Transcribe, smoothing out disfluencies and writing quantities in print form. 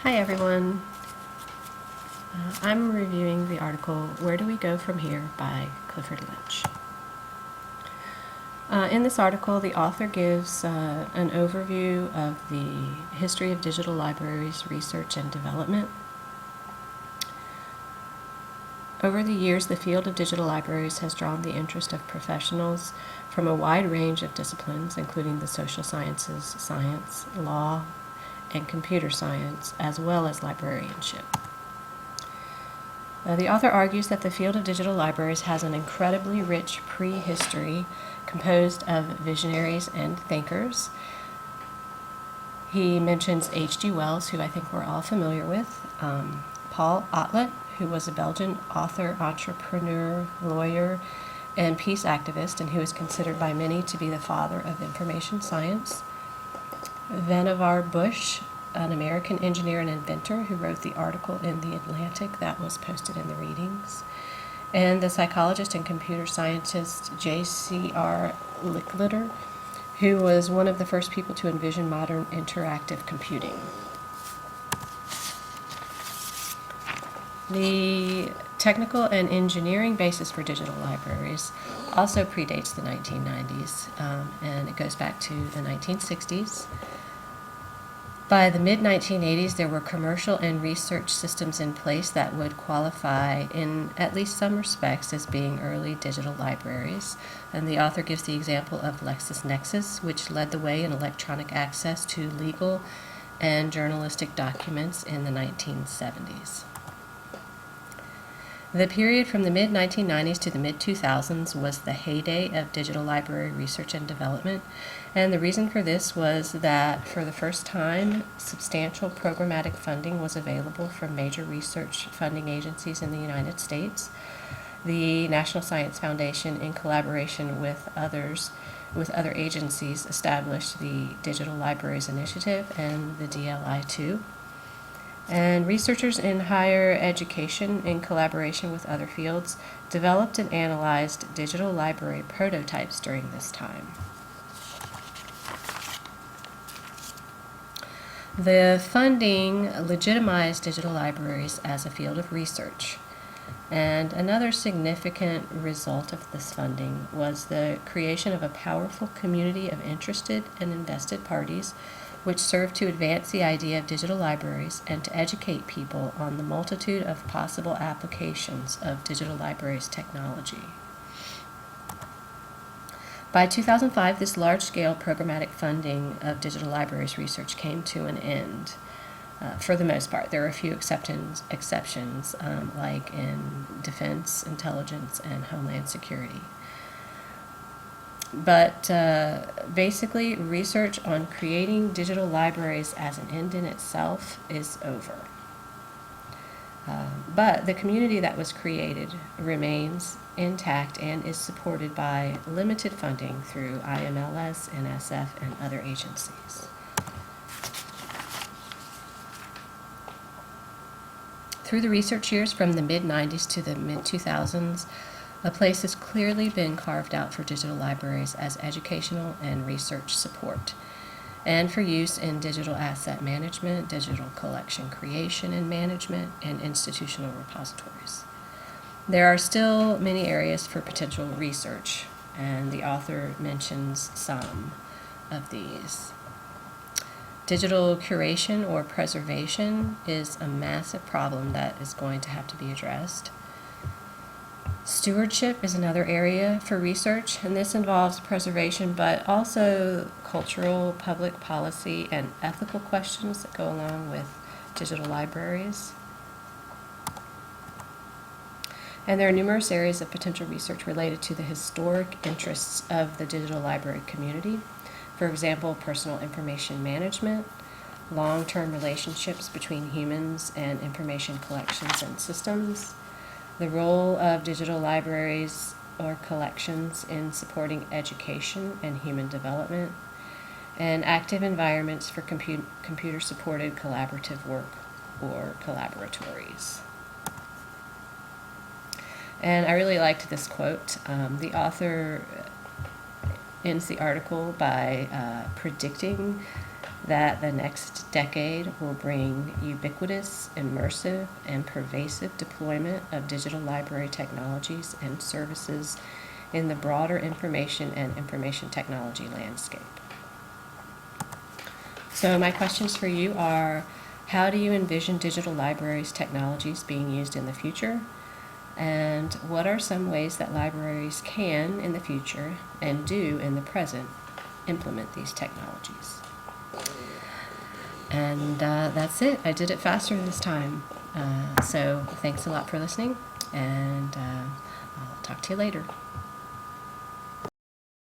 Hi everyone. I'm reviewing the article Where Do We Go From Here by Clifford Lynch. In this article, the author gives an overview of the history of digital libraries, research, and development. Over the years, the field of digital libraries has drawn the interest of professionals from a wide range of disciplines, including the social sciences, science, law, and computer science, as well as librarianship. The author argues that the field of digital libraries has an incredibly rich prehistory composed of visionaries and thinkers. He mentions H.G. Wells, who I think we're all familiar with, Paul Otlet, who was a Belgian author, entrepreneur, lawyer, and peace activist, and who is considered by many to be the father of information science. Vannevar Bush, an American engineer and inventor who wrote the article in The Atlantic that was posted in the readings, and the psychologist and computer scientist J.C.R. Licklider, who was one of the first people to envision modern interactive computing. The technical and engineering basis for digital libraries also predates the 1990s, and it goes back to the 1960s. By the mid-1980s, there were commercial and research systems in place that would qualify, in at least some respects, as being early digital libraries. And the author gives the example of LexisNexis, which led the way in electronic access to legal and journalistic documents in the 1970s. The period from the mid-1990s to the mid-2000s was the heyday of digital library research and development, and the reason for this was that for the first time, substantial programmatic funding was available from major research funding agencies in the United States. The National Science Foundation, in collaboration with other agencies, established the Digital Libraries Initiative and the DLI-2. And researchers in higher education, in collaboration with other fields, developed and analyzed digital library prototypes during this time. The funding legitimized digital libraries as a field of research. And another significant result of this funding was the creation of a powerful community of interested and invested parties, which served to advance the idea of digital libraries and to educate people on the multitude of possible applications of digital libraries technology. By 2005, this large-scale programmatic funding of digital libraries research came to an end. For the most part, there are a few exceptions, like in defense, intelligence, and homeland security. But basically, research on creating digital libraries as an end in itself is over. But the community that was created remains intact and is supported by limited funding through IMLS, NSF, and other agencies. Through the research years from the mid-90s to the mid-2000s, a place has clearly been carved out for digital libraries as educational and research support, and for use in digital asset management, digital collection creation and management, and institutional repositories. There are still many areas for potential research, and the author mentions some of these. Digital curation or preservation is a massive problem that is going to have to be addressed. Stewardship is another area for research, and this involves preservation, but also cultural, public policy, and ethical questions that go along with digital libraries. And there are numerous areas of potential research related to the historic interests of the digital library community. For example, personal information management, long-term relationships between humans and information collections and systems, the role of digital libraries or collections in supporting education and human development, and active environments for computer-supported collaborative work or collaboratories. And I really liked this quote. The author ends the article by predicting that the next decade will bring ubiquitous, immersive, and pervasive deployment of digital library technologies and services in the broader information and information technology landscape. So my questions for you are, how do you envision digital libraries technologies being used in the future? And what are some ways that libraries can, in the future, and do in the present, implement these technologies? And that's it. I did it faster this time. So thanks a lot for listening, and I'll talk to you later.